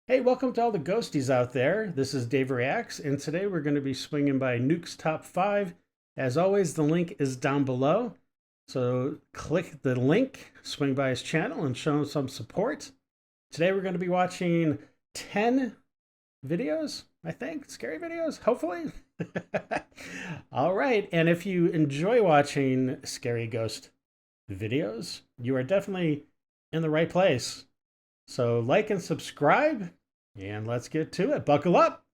Hey, welcome to all the ghosties out there. This is Dave Reacts, and today we're going to be swinging by Nuke's Top 5. As always, the link is down below. So click the link, swing by his channel, and show him some support. Today we're going to be watching 10 videos, I think. Scary videos, hopefully. All right, and if you enjoy watching scary ghost videos, you are definitely in the right place. So like and subscribe, and let's get to it. Buckle up.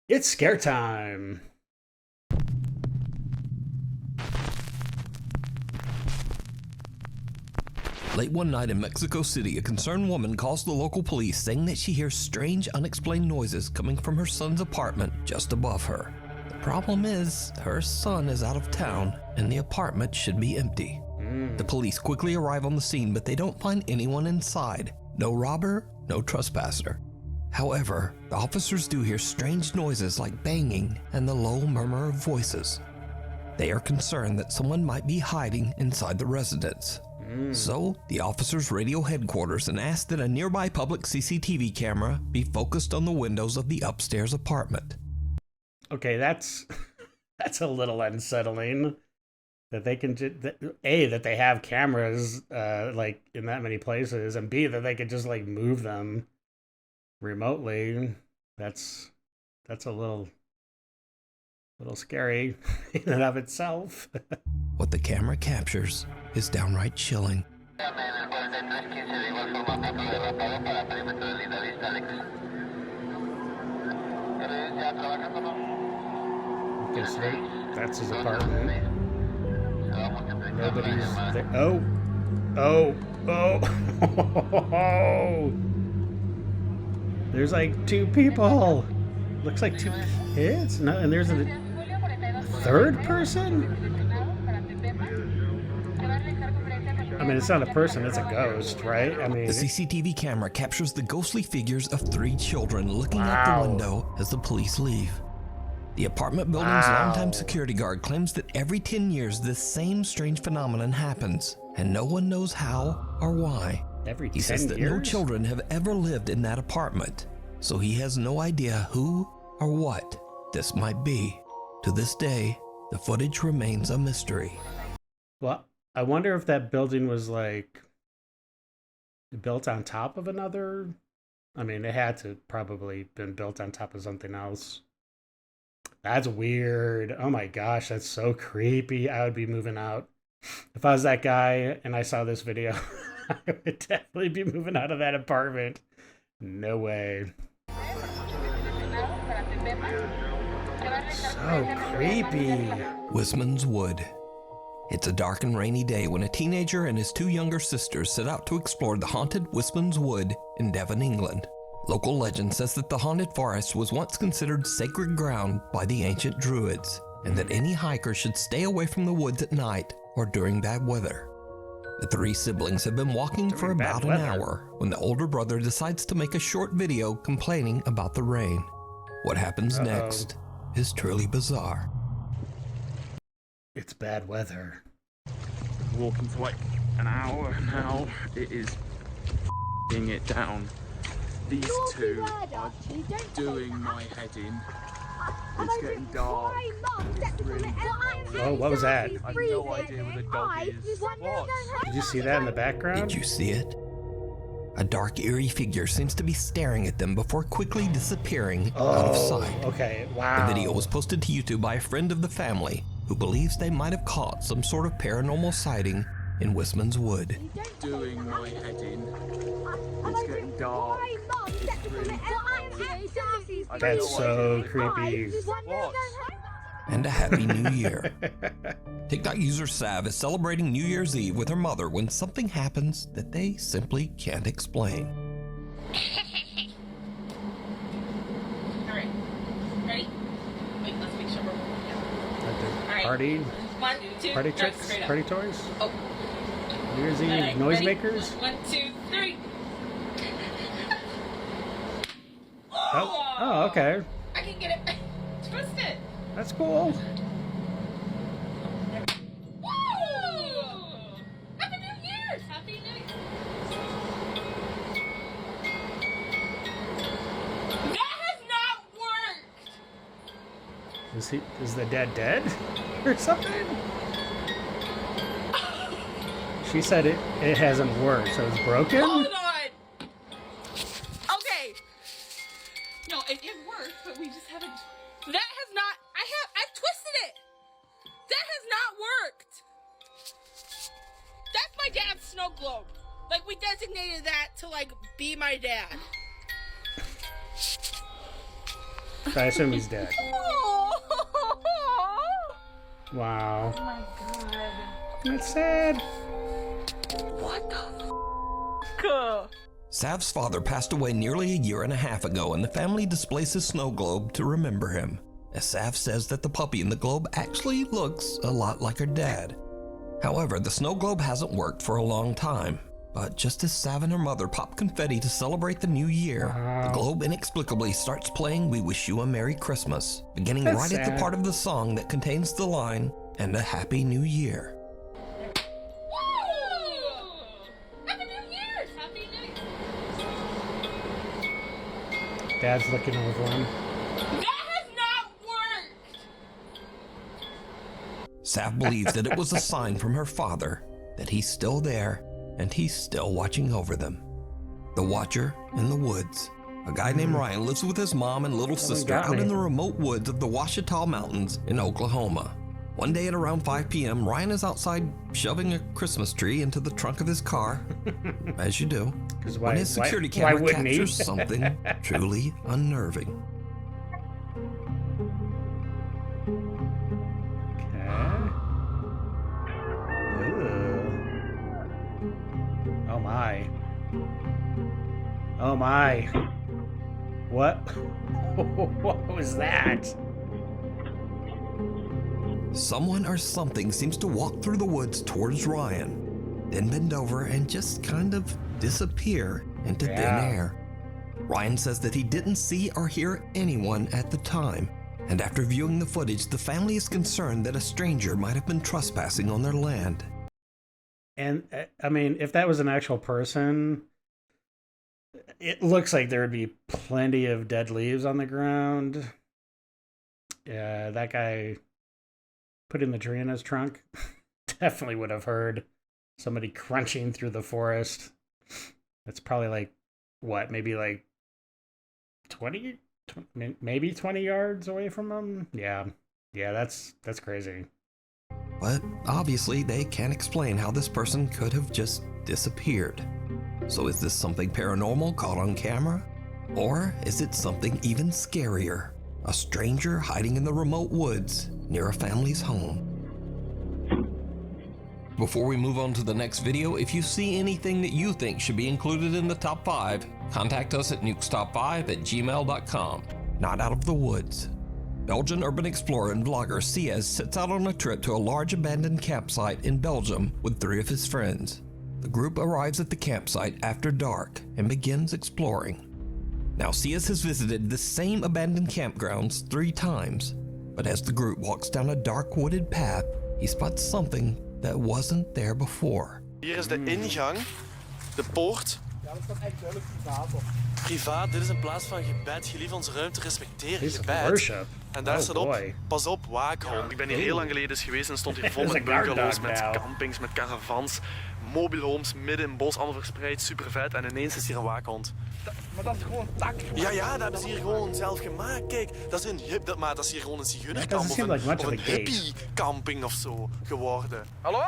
It's scare time. Late one night in Mexico City, a concerned woman calls the local police saying that she hears strange, unexplained noises coming from her son's apartment just above her. The problem is, her son is out of town and the apartment should be empty. The police quickly arrive on the scene, but they don't find anyone inside. No robber, no trespasser. However, the officers do hear strange noises like banging and the low murmur of voices. They are concerned that someone might be hiding inside the residence. So, the officers radio headquarters and ask that a nearby public CCTV camera be focused on the windows of the upstairs apartment. Okay, that's a little unsettling. That they can that they have cameras like in that many places, and B, that they could just like move them remotely. That's a little scary in and of itself. What the camera captures is downright chilling. Okay, so that's his apartment. Nobody's there. Oh. There's like two people. Looks like two kids. No, and there's a third person? I mean, it's not a person, it's a ghost, right? I mean, the CCTV camera captures the ghostly figures of three children looking out the window as the police leave. The apartment building's longtime security guard claims that every 10 years this same strange phenomenon happens, and no one knows how or why. Every 10 years? He says that no children have ever lived in that apartment, so he has no idea who or what this might be. To this day, the footage remains a mystery. Well, I wonder if that building was like built on top of another. I mean, it had to probably been built on top of something else. That's weird. Oh my gosh, that's so creepy. I would be moving out. If I was that guy and I saw this video, I would definitely be moving out of that apartment. No way. So creepy. Wisman's Wood. It's a dark and rainy day when a teenager and his two younger sisters set out to explore the haunted Wisman's Wood in Devon, England. Local legend says that the haunted forest was once considered sacred ground by the ancient Druids, and that any hiker should stay away from the woods at night or during bad weather. The three siblings have been walking for about an hour when the older brother decides to make a short video complaining about the rain. What happens next is truly bizarre. It's bad weather. Walking for like an hour now. It is f***ing it down. These two are doing my head in. It's getting dark. Oh, what was that? I have no idea where the dog is. What? Did you see that in the background? Did you see it? A dark, eerie figure seems to be staring at them before quickly disappearing out of sight. Okay, wow. The video was posted to YouTube by a friend of the family who believes they might have caught some sort of paranormal sighting in Wisman's Wood. Doing my head in. It's getting dark. That's so creepy. What? And a happy new year. TikTok user Sav is celebrating New Year's Eve with her mother when something happens that they simply can't explain. Alright. Ready? Wait, let's make sure we're Alright. Party? One, two, Party go tricks? straight up. Party toys? Oh. New Year's Eve Alright, noisemakers? ready? 1, 2, 3. Oh, okay. I can get it. Twist it. That's cool. Woo! Happy New Year's! Happy New Year! Is the dad dead or something? She said it hasn't worked, so it's broken? Hold on! Okay. No, it worked, but we just haven't... That has not... I've twisted it! That has not worked! That's my dad's snow globe. Like, we designated that to, like, be my dad. I assume he's dead. Wow. Oh my god. That's sad. What the f***? Sav's father passed away nearly a year and a half ago, and the family displays his snow globe to remember him, as Sav says that the puppy in the globe actually looks a lot like her dad. However, the snow globe hasn't worked for a long time, but just as Sav and her mother pop confetti to celebrate the new year, the globe inexplicably starts playing We Wish You a Merry Christmas, beginning That's right at the sad. part of the song that contains the line, "And a Happy New Year." Happy New Year's! Happy New Year! Dad's looking over him. That has not worked! Sav believes that it was a sign from her father that he's still there and he's still watching over them. The Watcher in the Woods. A guy named Ryan lives with his mom and little sister got out me. in the remote woods of the Ouachita Mountains in Oklahoma. One day at around 5 p.m., Ryan is outside shoving a Christmas tree into the trunk of his car, as you do, 'Cause when his security why camera wouldn't he? captures something truly unnerving. Oh my. Oh my. What? What was that? Someone or something seems to walk through the woods towards Ryan, then bend over and just kind of disappear into thin air. Ryan says that he didn't see or hear anyone at the time, and after viewing the footage, the family is concerned that a stranger might have been trespassing on their land. And I mean, if that was an actual person, it looks like there would be plenty of dead leaves on the ground. Yeah, that guy putting the tree in his trunk definitely would have heard somebody crunching through the forest. That's probably like, what, maybe like 20, maybe 20 yards away from him? Yeah, that's crazy. But obviously, they can't explain how this person could have just disappeared. So is this something paranormal caught on camera? Or is it something even scarier? A stranger hiding in the remote woods near a family's home. Before we move on to the next video, if you see anything that you think should be included in the top 5, contact us at nukestop5@gmail.com. Not out of the woods. Belgian urban explorer and vlogger Siez sets out on a trip to a large abandoned campsite in Belgium with 3 of his friends. The group arrives at the campsite after dark and begins exploring. Now, Siez has visited the same abandoned campgrounds 3 times, but as the group walks down a dark wooded path, he spots something that wasn't there before. Hier is de ingang, de poort. Ja, dat staat echt duidelijk privaat op. Privaat, dit is een plaats van gebed. Gelief onze ruimte, respecteer Peace of gebed. worship. En daar Oh, staat op, boy. pas op, waakhond. Ik ben hier heel lang geleden eens geweest en stond hier vol There's met a guard bungalows, dog met now. campings, met caravans, mobile homes, midden in het bos, allemaal verspreid, super vet. En ineens is hier een waakhond. Maar dat is gewoon tak. Ja, dat hebben ze hier gewoon zelf gemaakt. Kijk, dat is, maar dat is hier gewoon een zigeunerkamp That of doesn't seem like much een of a gate. hippie camping of zo geworden. Hallo?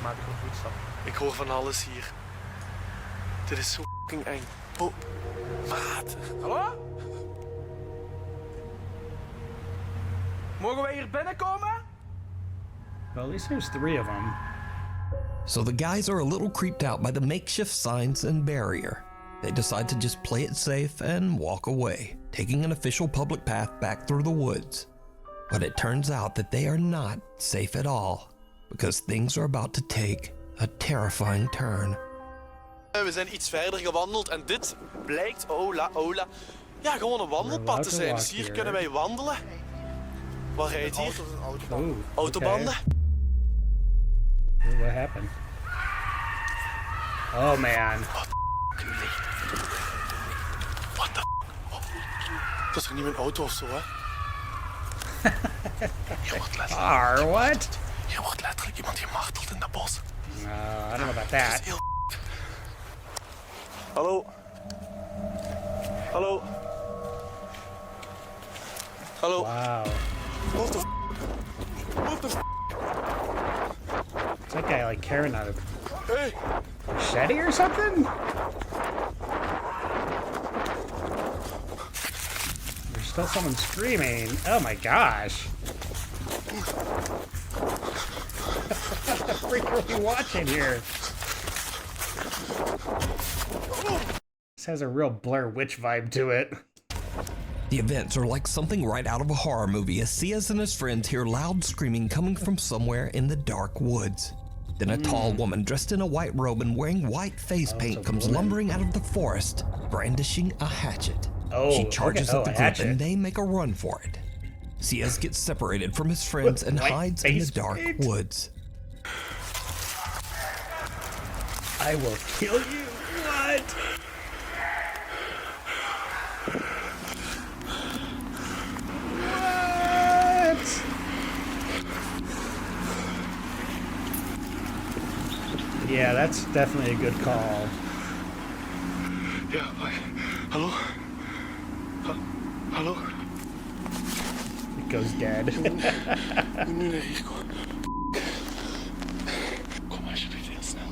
Maak ik een voetstap. Ik hoor van alles hier. Dit is zo fucking eng. Oh, maat. Hallo? Mogen wij hier binnenkomen? Well, at least there's 3 of them. So the guys are a little creeped out by the makeshift signs and barrier. They decide to just play it safe and walk away, taking an official public path back through the woods. But it turns out that they are not safe at all, because things are about to take a terrifying turn. We zijn iets verder gewandeld en dit blijkt, ja, gewoon een wandelpad te zijn. Dus hier kunnen wij wandelen. Wat rijdt hier? Ooh, Autobanden. okay. What happened? Oh man. What the Dat is toch niet mijn auto of zo, hè? Hier wordt letterlijk... Car, what? Hier wordt letterlijk iemand gemarteld in dat bos. I don't know about Dat that. is heel... Hallo? Hallo? Hallo? Wow. What the f***? What the f***? Is that guy like carrying out a Hey! machete or something? There's still someone screaming. Oh my gosh. What the freak are we watching here? This has a real Blair Witch vibe to it. The events are like something right out of a horror movie as Ciaz and his friends hear loud screaming coming from somewhere in the dark woods. Then a tall woman dressed in a white robe and wearing white face paint comes lumbering out of the forest, brandishing a hatchet. She charges at the group and they make a run for it. Ciaz gets separated from his friends and hides in the dark woods. I will kill you. What? What? Yeah, that's definitely a good call. Ja, hoi. Hallo? Hallo? It goes dead. Nu naar hier komen. Kom alsjeblieft heel snel.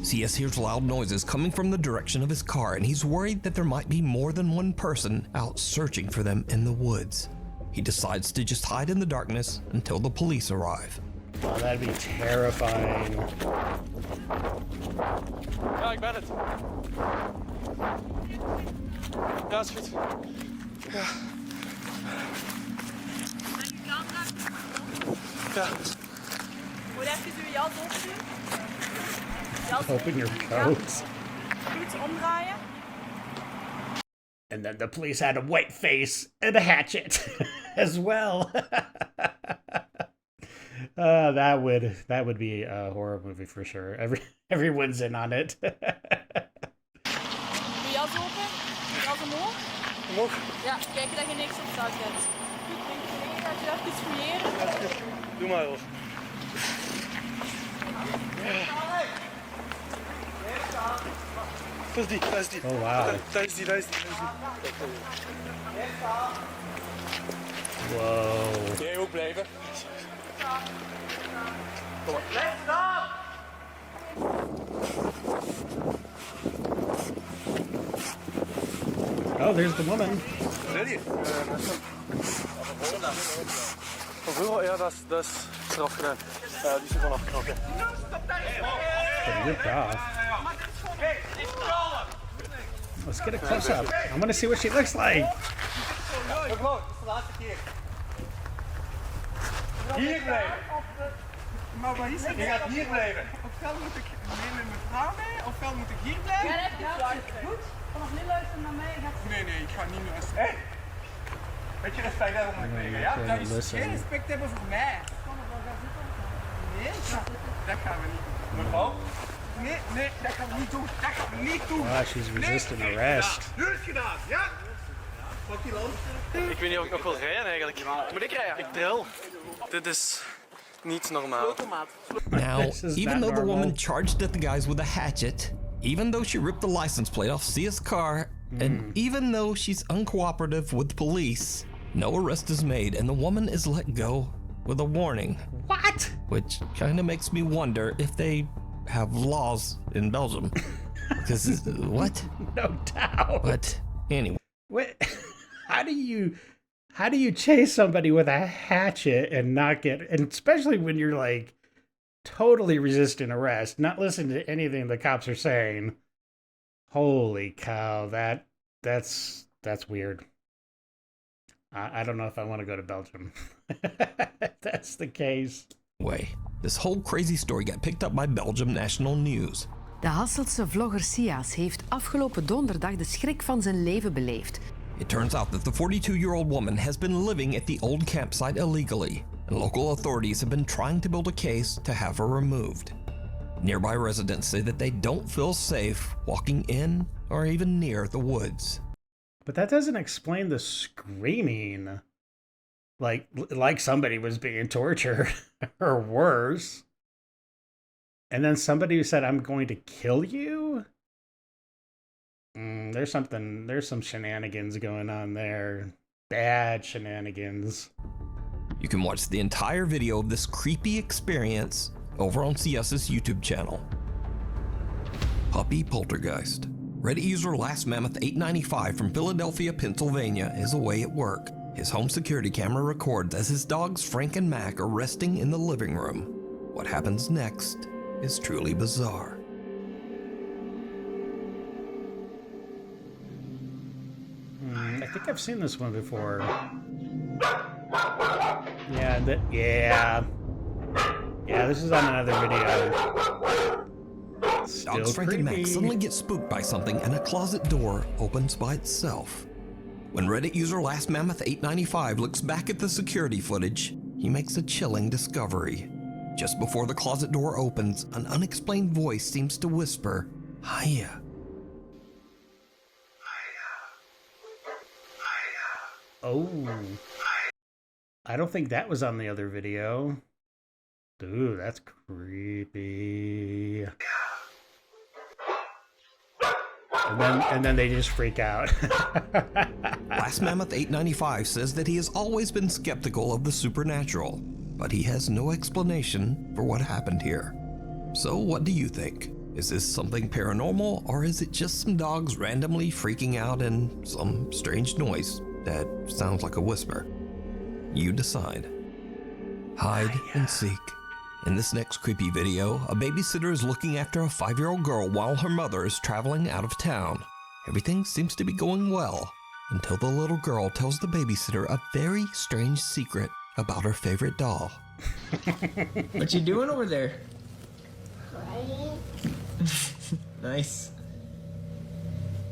Ciaz hears loud noises coming from the direction of his car, and he's worried that there might be more than one person out searching for them in the woods. He decides to just hide in the darkness until the police arrive. Oh, that'd be terrifying. Ja, ik ben het. Ja, is goed. Ja. Ja. Moet even uw jas opdoen. Jas Open your coat. goed omdraaien. And then the police had a white face and a hatchet as well. That would be a horror movie for sure. Everyone's in on it. Doe jas open. Jas omhoog. Omhoog. Ja, kijken dat je niks op zak hebt. Goed, denk je dat je even fouilleren? Doe maar hoor. Dat is die, dat is die. Oh wow. Dat is die, dat is die. Whoa. Jij ook blijven. Kom maar. Blijf staan! Oh, there's the woman. Ready? Hoeveel? Ja, dat is eraf gedaan. Ja, die is er van afgeknapt. Ripped off. Let's get a close up. I want to see what she looks like. Mevrouw, het is de laatste keer. Hier blijven. Maar wat is het? Je gaat hier blijven. Ofwel moet ik met mijn vrouw mee, ofwel moet ik hier blijven. Ja, even luisteren. Goed? Vanaf nu luisteren naar mij. Nee, ik ga niet luisteren. Hé! Beetje respect hebben om te ja? Dat is geen respect hebben voor mij. Nee, dat gaan we niet doen. Mevrouw? Nee, dat gaan we niet doen. Dat gaan we niet doen. Wow, she's resisting arrest. Nu is het gedaan, ja? Pak die land. Ik weet niet of ik nog wil rijden eigenlijk. Moet ik rijden? Ik tril. Dit is niet normaal. Now, This is even not though the normal. woman charged at the guys with a hatchet, even though she ripped the license plate off Cia's car, and even though she's uncooperative with police, no arrest is made and the woman is let go with a warning. What? Which kind of makes me wonder if they have laws in Belgium. Because, what? No doubt. But anyway. What? How do you chase somebody with a hatchet and not get, and especially when you're like totally resisting arrest, not listening to anything the cops are saying? Holy cow, that's weird. I don't know if I want to go to Belgium. If that's the case. This whole crazy story got picked up by Belgium National News. De Hasselse vlogger Ciaz heeft afgelopen donderdag de schrik van zijn leven beleefd. It turns out that the 42-year-old woman has been living at the old campsite illegally, and local authorities have been trying to build a case to have her removed. Nearby residents say that they don't feel safe walking in or even near the woods. But that doesn't explain the screaming. Like somebody was being tortured or worse. And then somebody who said, "I'm going to kill you." There's some shenanigans going on there. Bad shenanigans. You can watch the entire video of this creepy experience over on CS's YouTube channel. Puppy Poltergeist. Reddit user LastMammoth895 from Philadelphia, Pennsylvania is away at work. His home security camera records as his dogs Frank and Mac are resting in the living room. What happens next is truly bizarre. I think I've seen this one before. Yeah, this is on another video. Still Dogs Frank and Mac creepy. suddenly get spooked by something and a closet door opens by itself. When Reddit user LastMammoth895 looks back at the security footage, he makes a chilling discovery. Just before the closet door opens, an unexplained voice seems to whisper, "Hiya." Oh. I don't think that was on the other video. Dude, that's creepy. And then they just freak out. LastMammoth895 says that he has always been skeptical of the supernatural, but he has no explanation for what happened here. So what do you think? Is this something paranormal, or is it just some dogs randomly freaking out and some strange noise that sounds like a whisper? You decide. Hide and seek. In this next creepy video, a babysitter is looking after a 5-year-old girl while her mother is traveling out of town. Everything seems to be going well until the little girl tells the babysitter a very strange secret about her favorite doll. What you doing over there? Crying. Nice.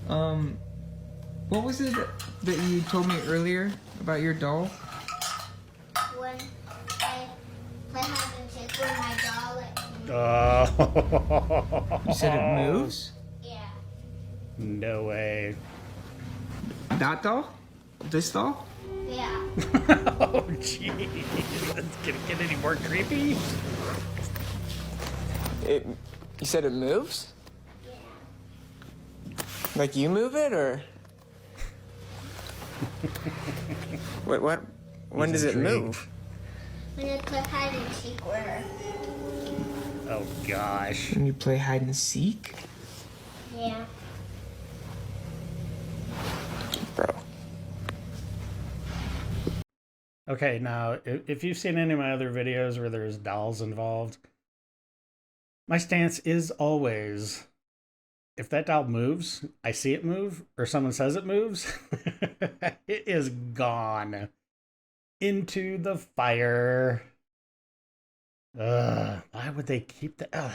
What was it that you told me earlier about your doll? When I play hide and seek with my doll, You said it moves? yeah. No way. That doll? This doll? Yeah. Oh, jeez. It's gonna get any more creepy? You said it moves? Yeah. Like you move it, or? What? When He's does it intrigued. move? When I play hide and seek with her. Oh, gosh. When you play hide and seek? Yeah. Bro. Okay, now, if you've seen any of my other videos where there's dolls involved, my stance is always, if that doll moves, I see it move, or someone says it moves, it is gone into the fire. Why would they keep that? Oh,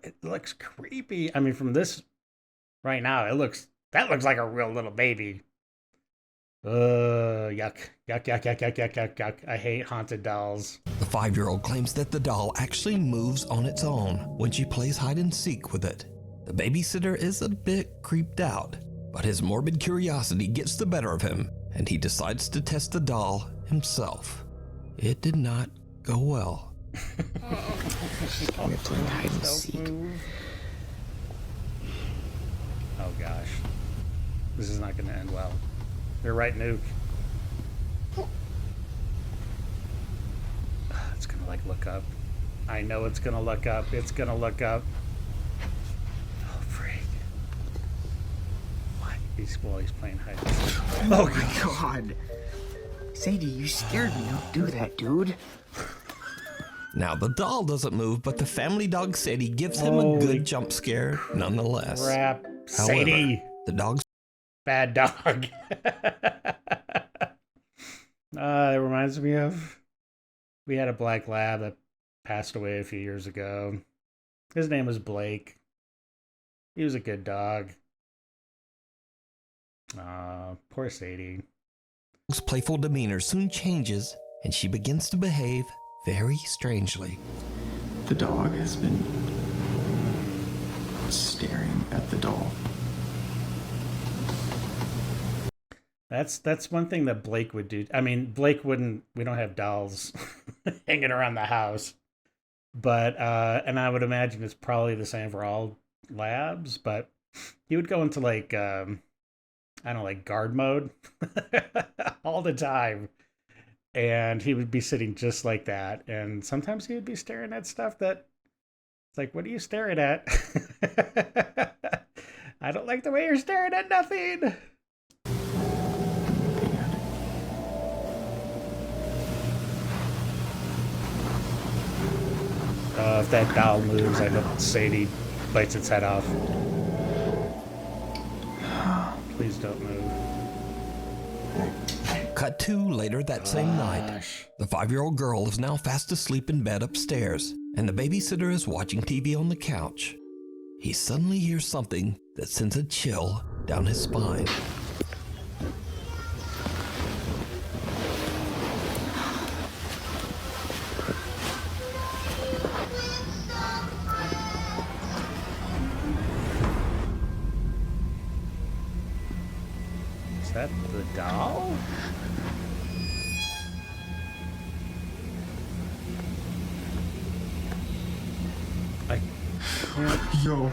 it looks creepy. I mean, from this right now, that looks like a real little baby. Yuck. Yuck. I hate haunted dolls. The 5-year-old claims that the doll actually moves on its own when she plays hide and seek with it. The babysitter is a bit creeped out, but his morbid curiosity gets the better of him, and he decides to test the doll himself. It did not go well. We're playing hide and seek. Oh gosh. This is not going to end well. You're right, Nuke. It's going to look up. I know it's going to look up. It's going to look up. Oh, freak. What? He's playing hide and seek. Oh my god. Sadie, you scared me. Don't do that, dude. Now, the doll doesn't move, but the family dog Sadie gives him a Holy good jump scare nonetheless. Crap. However, Sadie. the dog's Bad dog. It reminds me of, we had a black lab that passed away a few years ago. His name was Blake. He was a good dog. Poor Sadie. dog's playful demeanor soon changes, and she begins to behave very strangely. The dog has been staring at the doll. That's one thing that Blake would do. I mean, Blake wouldn't. We don't have dolls hanging around the house, but and I would imagine it's probably the same for all labs. But he would go into like I don't know, like guard mode all the time, and he would be sitting just like that. And sometimes he would be staring at stuff that it's like, what are you staring at? I don't like the way you're staring at nothing. If that doll moves, I hope Sadie bites its head off. Please don't move. Cut to later that same night. The 5-year-old girl is now fast asleep in bed upstairs, and the babysitter is watching TV on the couch. He suddenly hears something that sends a chill down his spine. Is that the doll? I can't. Yo.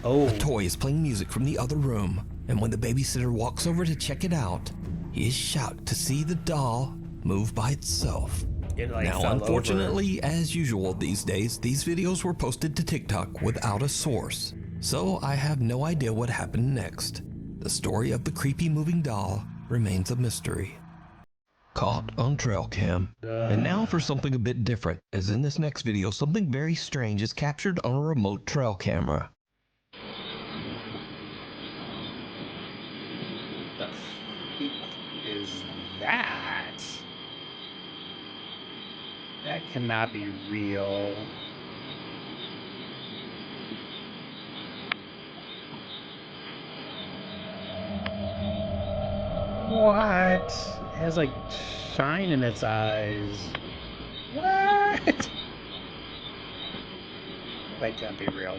Oh. A toy is playing music from the other room, and when the babysitter walks over to check it out, he is shocked to see the doll move by itself. It like Now, fell unfortunately, as usual these days, these videos were posted to TikTok without a source, so I have no idea what happened next. The story of the creepy moving doll remains a mystery. Caught on trail cam. And now for something a bit different, as in this next video, something very strange is captured on a remote trail camera. The freak is that? That cannot be real. What? It has like shine in its eyes. What? That can't be real.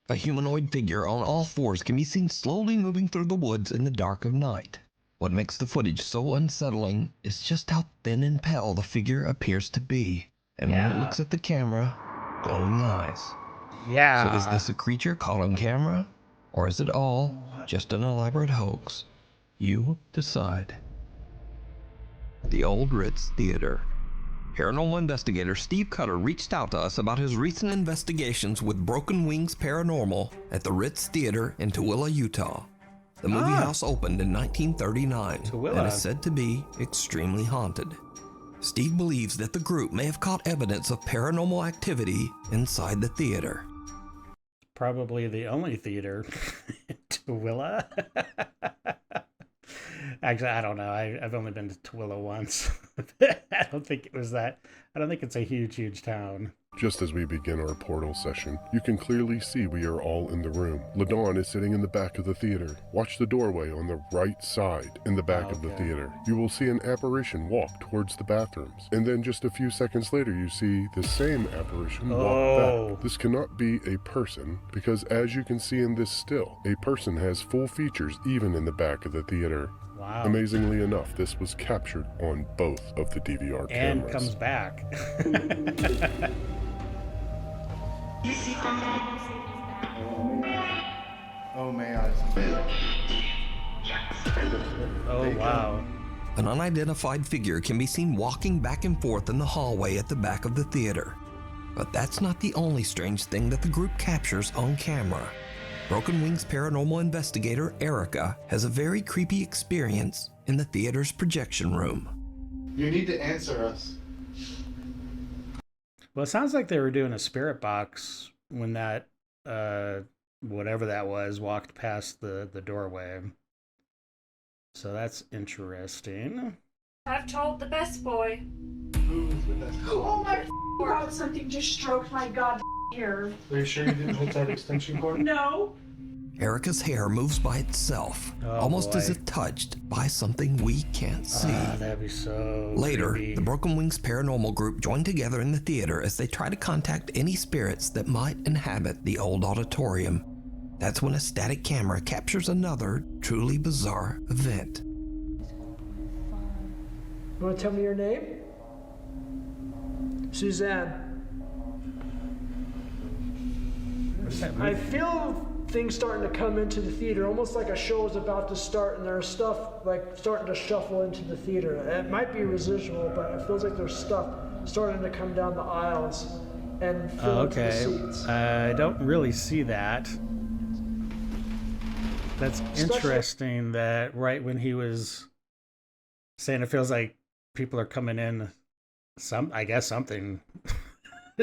A humanoid figure on all fours can be seen slowly moving through the woods in the dark of night. What makes the footage so unsettling is just how thin and pale the figure appears to be. And when it looks at the camera, glowing eyes. Yeah. So is this a creature caught on camera? Or is it all just an elaborate hoax? You decide. The Old Ritz Theater. Paranormal investigator Steve Cutter reached out to us about his recent investigations with Broken Wings Paranormal at the Ritz Theater in Tooele, Utah. The movie house opened in 1939 and is said to be extremely haunted. Steve believes that the group may have caught evidence of paranormal activity inside the theater. Probably the only theater in Tooele. Actually, I don't know. I've only been to Tooele once. I don't think it was that. I don't think it's a huge town. Just as we begin our portal session, you can clearly see we are all in the room. LaDawn is sitting in the back of the theater. Watch the doorway on the right side in the back of the theater. You will see an apparition walk towards the bathrooms. And then just a few seconds later, you see the same apparition walk back. This cannot be a person because as you can see in this still, a person has full features even in the back of the theater. Wow. Amazingly enough, this was captured on both of the DVR cameras. And comes back. Oh, may I? Oh, wow. An unidentified figure can be seen walking back and forth in the hallway at the back of the theater. But that's not the only strange thing that the group captures on camera. Broken Wings paranormal investigator Erica has a very creepy experience in the theater's projection room. You need to answer us. Well, it sounds like they were doing a spirit box when that, whatever that was, walked past the doorway. So that's interesting. I've told the best boy. Who's the best? Oh my God, something just stroked my God hair. Are you sure you didn't hit that extension cord? No. Erica's hair moves by itself, almost as if touched by something we can't see. That'd be so Later, creepy. the Broken Wings paranormal group join together in the theater as they try to contact any spirits that might inhabit the old auditorium. That's when a static camera captures another truly bizarre event. You want to tell me your name? Suzanne. I feel things starting to come into the theater, almost like a show is about to start and there's stuff like starting to shuffle into the theater. It might be residual, but it feels like there's stuff starting to come down the aisles and fill into the seats. I don't really see that. That's interesting that right when he was saying it feels like people are coming in, I guess something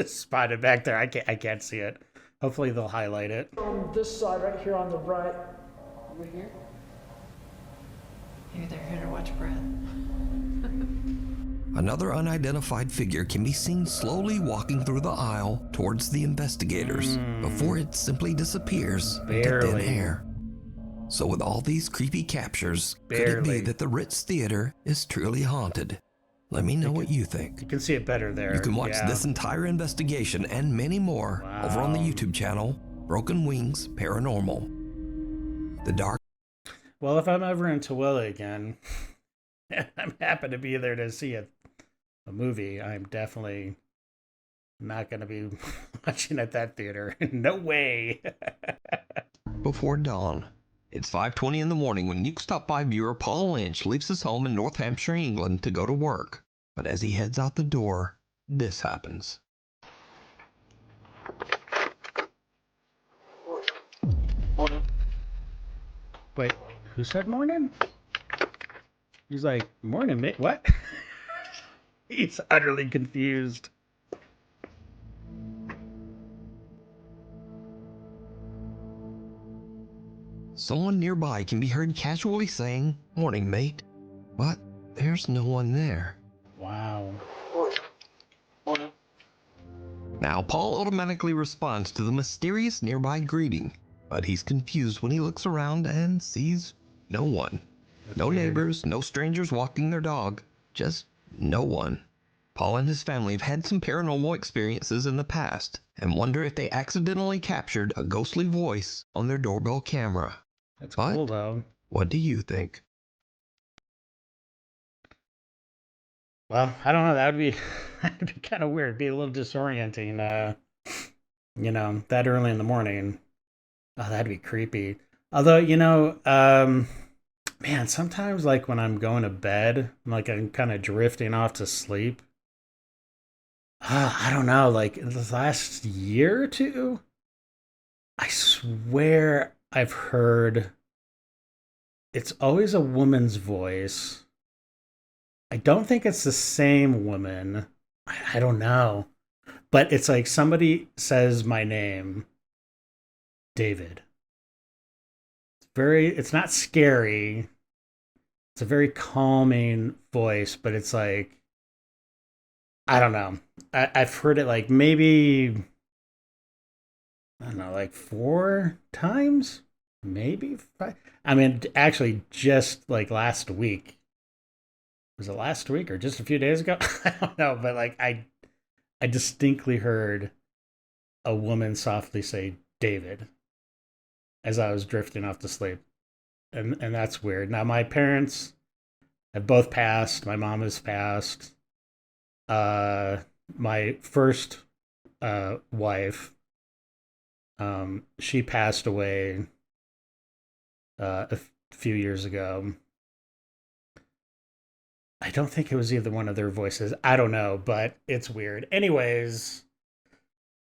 spotted back there. I can't see it. Hopefully they'll highlight it. On this side, right here on the right. Over here? Maybe they're here to watch Brad. Another unidentified figure can be seen slowly walking through the aisle towards the investigators before it simply disappears into thin air. So with all these creepy captures, could it be that the Ritz Theater is truly haunted? Let me know what you think. You can see it better there. You can watch this entire investigation and many more over on the YouTube channel, Broken Wings Paranormal. The dark. Well, if I'm ever in Tooele again, and I'm happy to be there to see a movie, I'm definitely not going to be watching at that theater. No way. Before dawn. It's 5:20 in the morning when Nuke's Top 5 viewer Paul Lynch leaves his home in North Hampshire, England to go to work. But as he heads out the door, this happens. Morning. Wait, who said morning? He's like, morning, mate. What? He's utterly confused. Someone nearby can be heard casually saying, "Morning, mate." But there's no one there. Wow. Morning. Now, Paul automatically responds to the mysterious nearby greeting, but he's confused when he looks around and sees no one. No neighbors, no strangers walking their dog, just no one. Paul and his family have had some paranormal experiences in the past and wonder if they accidentally captured a ghostly voice on their doorbell camera. That's cool, though. What do you think? Well, I don't know. That'd be kind of weird. Be a little disorienting. You know, that early in the morning. Oh, that'd be creepy. Although, man, sometimes like when I'm going to bed, like I'm kind of drifting off to sleep. I don't know. Like the last year or two, I swear I've heard. It's always a woman's voice. I don't think it's the same woman. I don't know. But it's like somebody says my name, David. It's not scary. It's a very calming voice, but it's like, I don't know. I've heard it like maybe, I don't know, like 4 times? Maybe 5. I mean, actually just like last week. Was it last week or just a few days ago? I don't know, but like I distinctly heard a woman softly say David as I was drifting off to sleep. And that's weird. Now my parents have both passed. My mom has passed. My first wife, she passed away a few years ago. I don't think it was either one of their voices. I don't know, but it's weird. Anyways,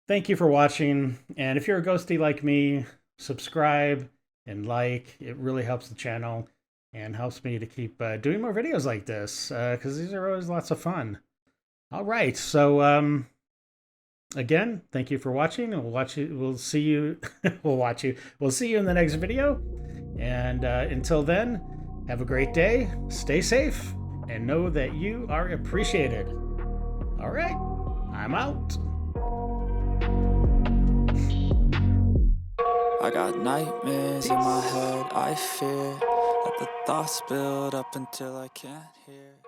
thank you for watching. And if you're a ghostie like me, subscribe and like. It really helps the channel and helps me to keep doing more videos like this because these are always lots of fun. All right. So, again, thank you for watching. We'll see you. We'll see you in the next video. And until then, have a great day. Stay safe. And know that you are appreciated. All right, I'm out. I got nightmares in my head, I fear that the thoughts build up until I can't hear.